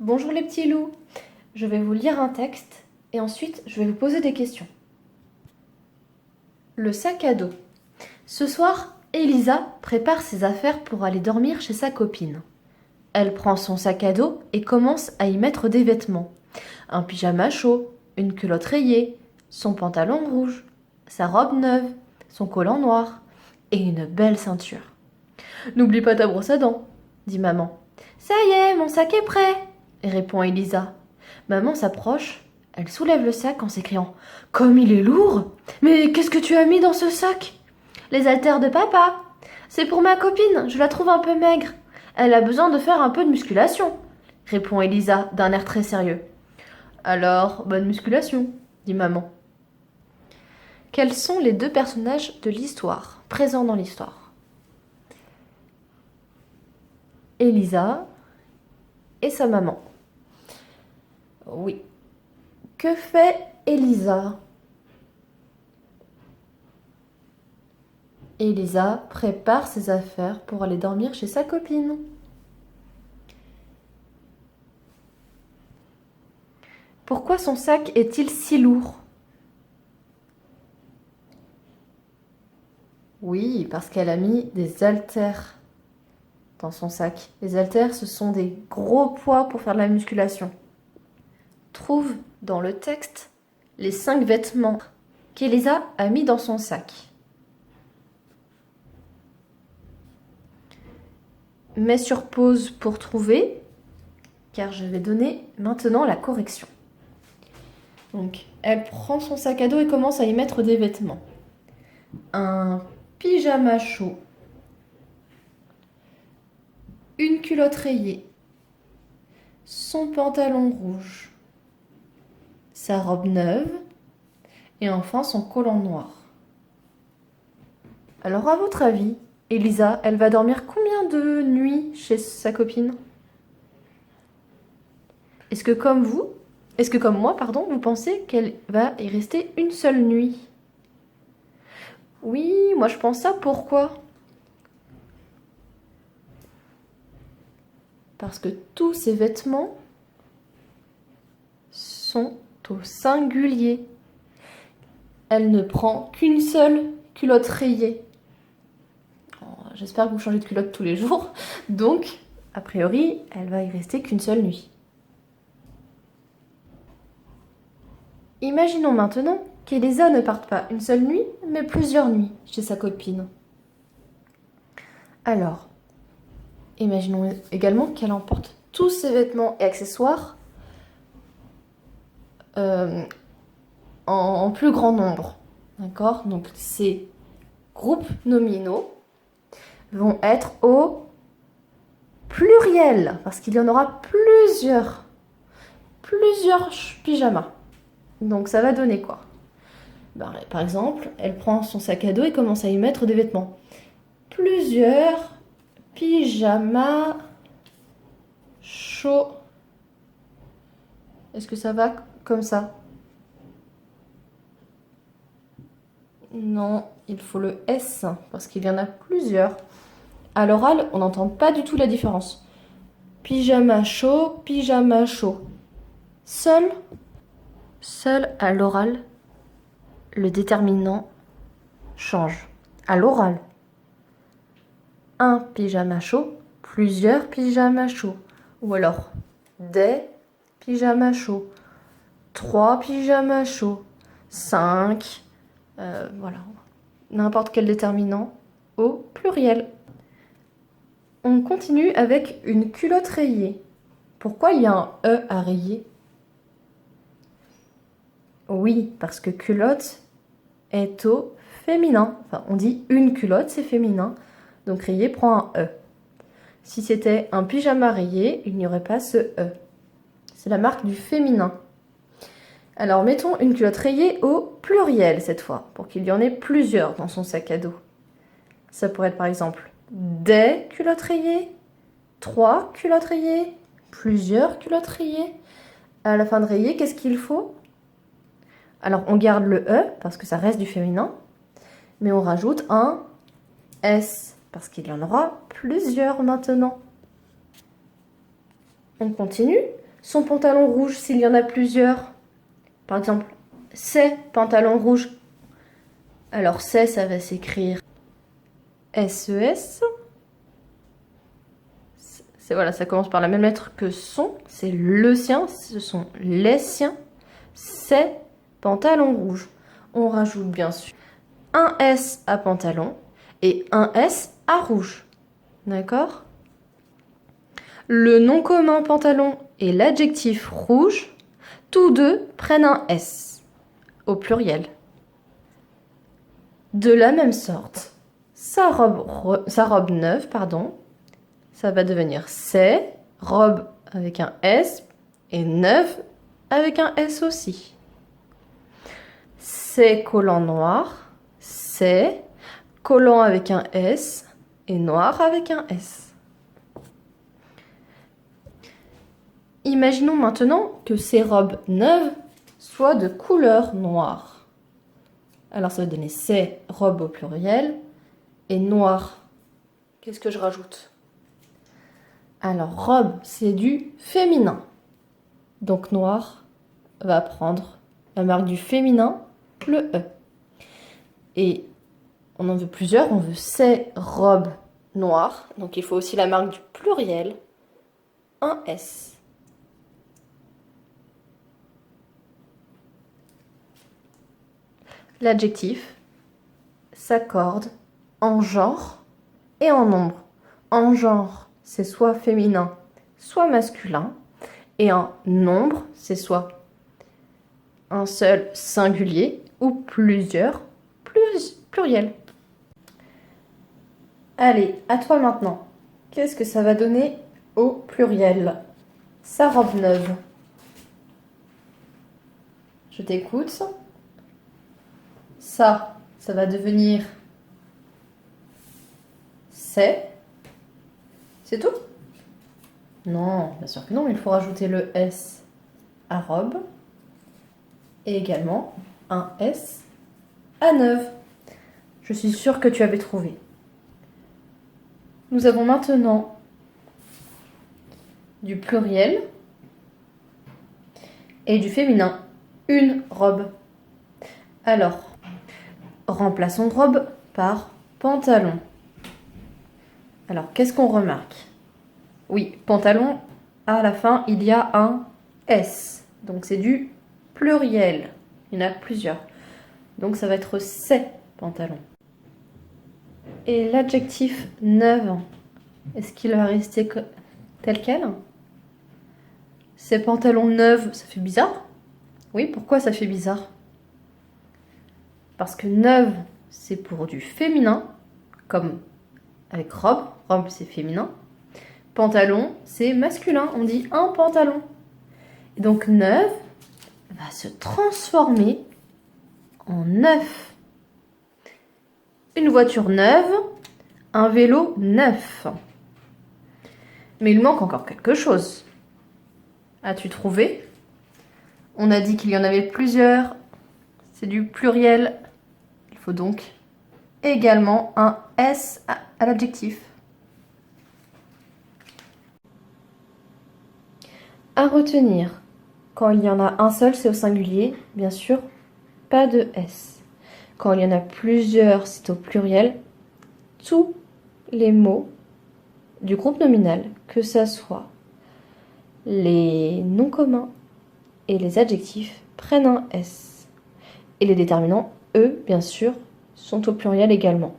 Bonjour les petits loups, je vais vous lire un texte et ensuite je vais vous poser des questions. Le sac à dos. Ce soir, Elisa prépare ses affaires pour aller dormir chez sa copine. Elle prend son sac à dos et commence à y mettre des vêtements. Un pyjama chaud, une culotte rayée, son pantalon rouge, sa robe neuve, son collant noir et une belle ceinture. N'oublie pas ta brosse à dents, dit maman. Ça y est, mon sac est prêt, répond Elisa. Maman s'approche, elle soulève le sac en s'écriant « Comme il est lourd! Mais qu'est-ce que tu as mis dans ce sac ?»« Les haltères de papa. C'est pour ma copine, je la trouve un peu maigre. Elle a besoin de faire un peu de musculation, » répond Elisa d'un air très sérieux. « Alors, bonne musculation, » dit maman. Quels sont les deux personnages de l'histoire, présents dans l'histoire? Elisa et sa maman. Oui. Que fait Elisa? Elisa prépare ses affaires pour aller dormir chez sa copine. Pourquoi son sac est-il si lourd? Oui, parce qu'elle a mis des haltères dans son sac. Les haltères, ce sont des gros poids pour faire de la musculation. Trouve dans le texte les 5 vêtements qu'Elisa a mis dans son sac. Mets sur pause pour trouver, car je vais donner maintenant la correction. Donc, elle prend son sac à dos et commence à y mettre des vêtements. Un pyjama chaud, une culotte rayée, son pantalon rouge, sa robe neuve et enfin son collant noir. Alors à votre avis, Elisa, elle va dormir combien de nuits chez sa copine? Est-ce que comme moi, vous pensez qu'elle va y rester une seule nuit? Oui, moi je pense ça. Pourquoi? Parce que tous ces vêtements sont au singulier. Elle ne prend qu'une seule culotte rayée. J'espère que vous changez de culotte tous les jours. Donc, a priori, elle va y rester qu'une seule nuit. Imaginons maintenant qu'Elisa ne parte pas une seule nuit, mais plusieurs nuits chez sa copine. Alors, imaginons également qu'elle emporte tous ses vêtements et accessoires en plus grand nombre. D'accord? Donc, ces groupes nominaux vont être au pluriel, parce qu'il y en aura plusieurs pyjamas. Donc ça va donner quoi? Par exemple, elle prend son sac à dos et commence à y mettre des vêtements. Plusieurs pyjamas chauds. Est-ce que ça va comme ça? Non, il faut le S, parce qu'il y en a plusieurs. À l'oral, on n'entend pas du tout la différence. Pyjama chaud, pyjama chaud. Seul à l'oral, le déterminant change. À l'oral. Un pyjama chaud, plusieurs pyjamas chauds. Ou alors, des pyjamas chauds, 3 pyjamas chauds, 5, voilà. N'importe quel déterminant au pluriel. On continue avec une culotte rayée. Pourquoi il y a un E à rayer? Oui, parce que culotte est au féminin. Enfin, on dit une culotte, c'est féminin. Donc rayé prend un E. Si c'était un pyjama rayé, il n'y aurait pas ce E. C'est la marque du féminin. Alors mettons une culotte rayée au pluriel cette fois, pour qu'il y en ait plusieurs dans son sac à dos. Ça pourrait être par exemple des culottes rayées, 3 culottes rayées, plusieurs culottes rayées. À la fin de rayer, qu'est-ce qu'il faut? Alors on garde le E parce que ça reste du féminin, mais on rajoute un S parce qu'il y en aura plusieurs maintenant. On continue Son pantalon rouge s'il y en a plusieurs. Par exemple, ses pantalons rouges. Alors, c'est, ça va s'écrire SES. Voilà, ça commence par la même lettre que son. C'est le sien, ce sont les siens. Ses pantalons rouges. On rajoute bien sûr un S à pantalon et un S à rouge. D'accord? Le nom commun pantalon et l'adjectif rouge, tous deux prennent un S au pluriel. De la même sorte, sa robe neuve, ça va devenir ses, robe avec un S et neuve avec un S aussi. Ses collants noirs, c'est collant avec un S et noir avec un S. Imaginons maintenant que ces robes neuves soient de couleur noire. Alors ça va donner ces robes au pluriel et noir. Qu'est-ce que je rajoute? Alors robe, c'est du féminin. Donc noir va prendre la marque du féminin, le E. Et on en veut plusieurs, on veut ces robes noires. Donc il faut aussi la marque du pluriel, un S. L'adjectif s'accorde en genre et en nombre. En genre, c'est soit féminin, soit masculin. Et en nombre, c'est soit un seul singulier ou plusieurs pluriels. Allez, à toi maintenant. Qu'est-ce que ça va donner au pluriel? Sa robe neuve. Je t'écoute. Ça va devenir c'est. C'est tout? Non, bien sûr que non, il faut rajouter le S à robe et également un S à neuve. Je suis sûre que tu avais trouvé. Nous avons maintenant du pluriel et du féminin, une robe. Alors, remplaçons robe par pantalon. Alors, qu'est-ce qu'on remarque? Oui, pantalon, à la fin, il y a un S. Donc, c'est du pluriel. Il y en a plusieurs. Donc, ça va être ces pantalons. Et l'adjectif neuve, est-ce qu'il va rester tel quel? Ces pantalons neufs, ça fait bizarre? Oui, pourquoi ça fait bizarre? Parce que neuve, c'est pour du féminin, comme avec robe. Robe, c'est féminin. Pantalon, c'est masculin. On dit un pantalon. Et donc, neuve va se transformer en neuf. Une voiture neuve, un vélo neuf. Mais il manque encore quelque chose. As-tu trouvé? On a dit qu'il y en avait plusieurs. C'est du pluriel. Il faut donc également un S à l'adjectif. À retenir, quand il y en a un seul, c'est au singulier, bien sûr, pas de S. Quand il y en a plusieurs, c'est au pluriel. Tous les mots du groupe nominal, que ce soit les noms communs et les adjectifs, prennent un S. Et les déterminants, eux, bien sûr, sont au pluriel également.